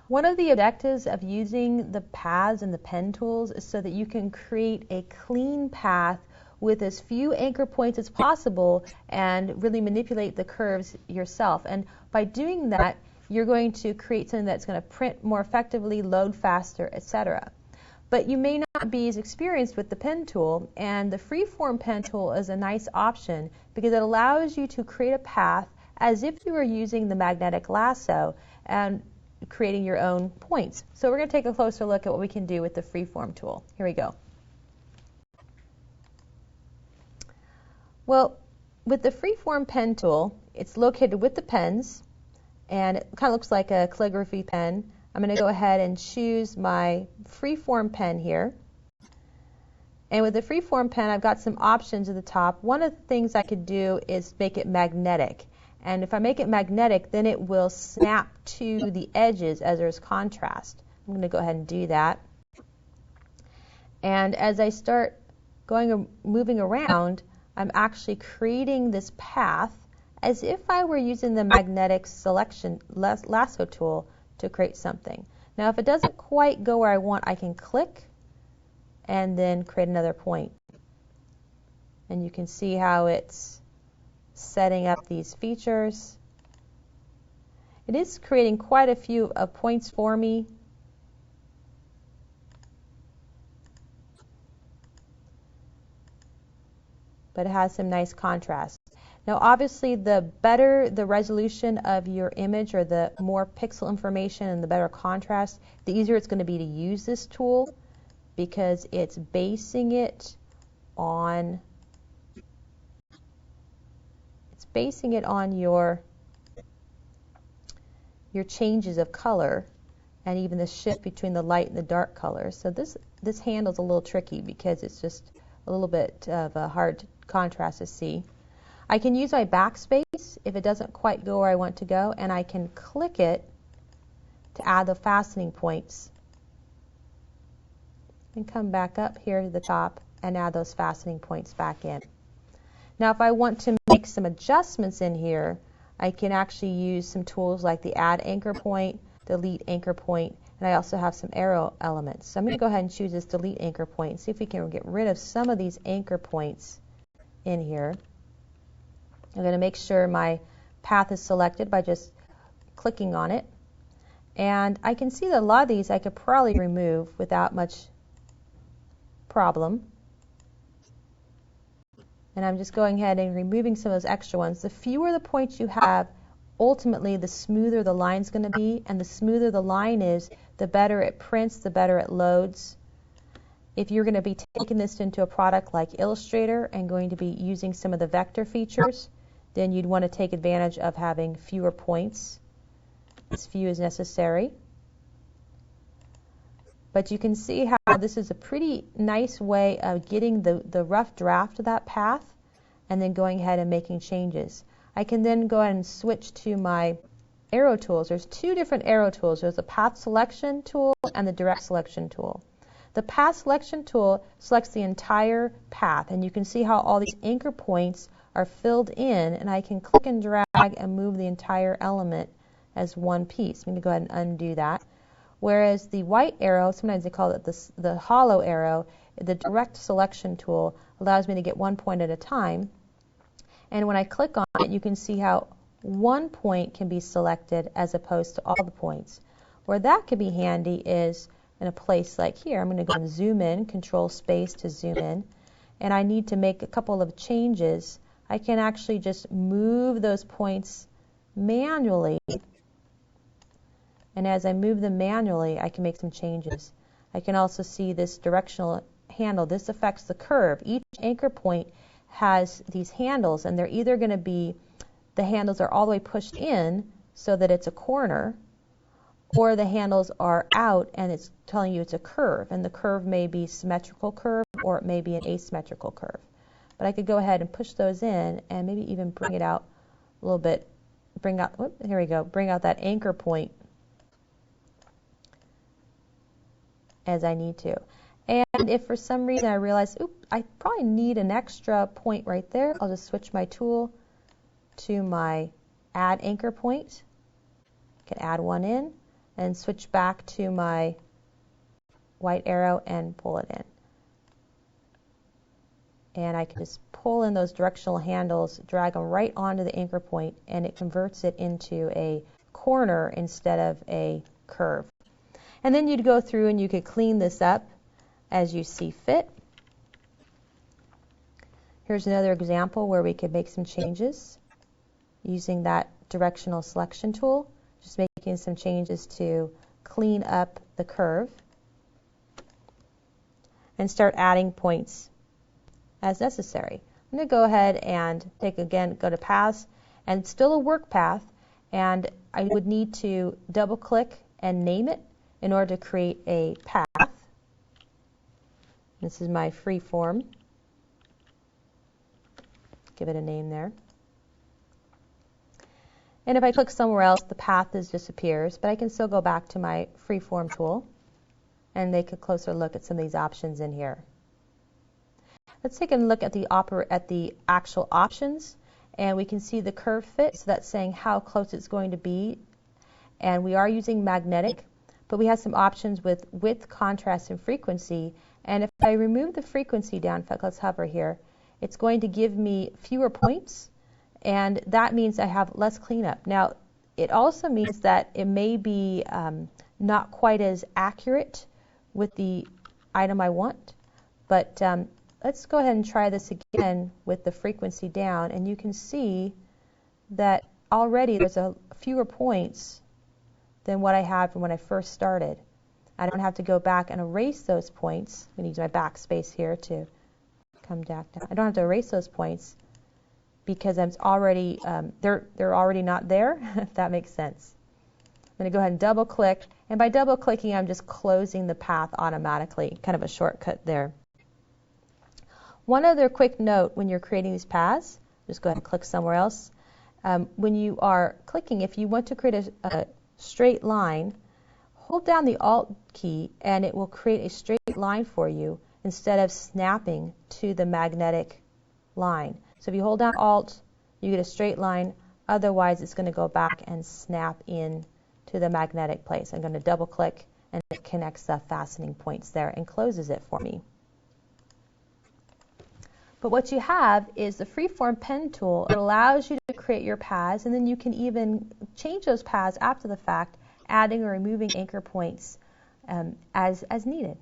One of the objectives of using the paths and the pen tools is so that you can create a clean path with as few anchor points as possible and really manipulate the curves yourself. And by doing that, you're going to create something that's going to print more effectively, load faster, etc. But you may not be as experienced with the pen tool, and the Freeform pen tool is a nice option because it allows you to create a path as if you were using the magnetic lasso and creating your own points. So we're going to take a closer look at what we can do with the Freeform tool. Here we go. Well, with the Freeform pen tool, it's located with the pens, and it kind of looks like a calligraphy pen. I'm going to go ahead and choose my Freeform pen here. And with the Freeform pen, I've got some options at the top. One of the things I could do is make it magnetic. And if I make it magnetic, then it will snap to the edges as there's contrast. I'm going to go ahead and do that. And as I start moving around, I'm actually creating this path as if I were using the magnetic selection lasso tool to create something. Now, if it doesn't quite go where I want, I can click and then create another point. And you can see how it's setting up these features. It is creating quite a few points for me. But it has some nice contrast. Now, obviously, the better the resolution of your image or the more pixel information and the better contrast, the easier it's going to be to use this tool because it's basing it on your changes of color and even the shift between the light and the dark colors. So this handle's a little tricky because it's just a little bit of a hard contrast to see. I can use my backspace if it doesn't quite go where I want to go, and I can click it to add the fastening points and come back up here to the top and add those fastening points back in. Now, if I want to make some adjustments in here, I can actually use some tools like the add anchor point, delete anchor point, and I also have some arrow elements. So I'm going to go ahead and choose this delete anchor point and see if we can get rid of some of these anchor points in here. I'm going to make sure my path is selected by just clicking on it. And I can see that a lot of these I could probably remove without much problem. And I'm just going ahead and removing some of those extra ones. The fewer the points you have, ultimately the smoother the line's going to be, and the smoother the line is, the better it prints, the better it loads. If you're going to be taking this into a product like Illustrator and going to be using some of the vector features, then you'd want to take advantage of having fewer points, as few as necessary. But you can see how this is a pretty nice way of getting the rough draft of that path and then going ahead and making changes. I can then go ahead and switch to my arrow tools. There's two different arrow tools. There's the path selection tool and the direct selection tool. The path selection tool selects the entire path, and you can see how all these anchor points are filled in, and I can click and drag and move the entire element as one piece. I'm going to go ahead and undo that. Whereas the white arrow, sometimes they call it the hollow arrow, the direct selection tool allows me to get one point at a time. And when I click on it, you can see how one point can be selected as opposed to all the points. Where that could be handy is in a place like here. I'm going to go and zoom in, control space to zoom in, and I need to make a couple of changes. I can actually just move those points manually. And as I move them manually, I can make some changes. I can also see this directional handle. This affects the curve. Each anchor point has these handles, and they're either going to be, the handles are all the way pushed in so that it's a corner, or the handles are out and it's telling you it's a curve. And the curve may be symmetrical curve or it may be an asymmetrical curve. But I could go ahead and push those in and maybe even bring it out a little bit. Bring out that anchor point as I need to. And if for some reason I realize, I probably need an extra point right there, I'll just switch my tool to my add anchor point. I can add one in, and switch back to my white arrow and pull it in. And I can just pull in those directional handles, drag them right onto the anchor point, and it converts it into a corner instead of a curve. And then you'd go through and you could clean this up as you see fit. Here's another example where we could make some changes using that directional selection tool, just making some changes to clean up the curve and start adding points as necessary. I'm going to go ahead and go to paths, and still a work path, and I would need to double click and name it in order to create a path. This is my Freeform. Give it a name there. And if I click somewhere else, the path disappears, but I can still go back to my Freeform tool and take a closer look at some of these options in here. Let's take a look at the actual options, and we can see the curve fit, so that's saying how close it's going to be. And we are using magnetic, but we have some options with width, contrast, and frequency. And if I remove the frequency down, in fact, let's hover here, it's going to give me fewer points, and that means I have less cleanup. Now, it also means that it may be not quite as accurate with the item I want, but let's go ahead and try this again with the frequency down, and you can see that already there's fewer points than what I had from when I first started. I don't have to go back and erase those points. I'm going to use my backspace here to come back down. I don't have to erase those points because I'm already they're already not there, if that makes sense. I'm going to go ahead and double click, and by double clicking I'm just closing the path automatically, kind of a shortcut there. One other quick note when you're creating these paths, just go ahead and click somewhere else. When you are clicking, if you want to create a straight line, hold down the Alt key and it will create a straight line for you instead of snapping to the magnetic line. So if you hold down Alt, you get a straight line. Otherwise, it's going to go back and snap in to the magnetic place. I'm going to double click and it connects the fastening points there and closes it for me. But what you have is the Freeform pen tool. It allows you to create your paths, and then you can even change those paths after the fact, adding or removing anchor points as needed.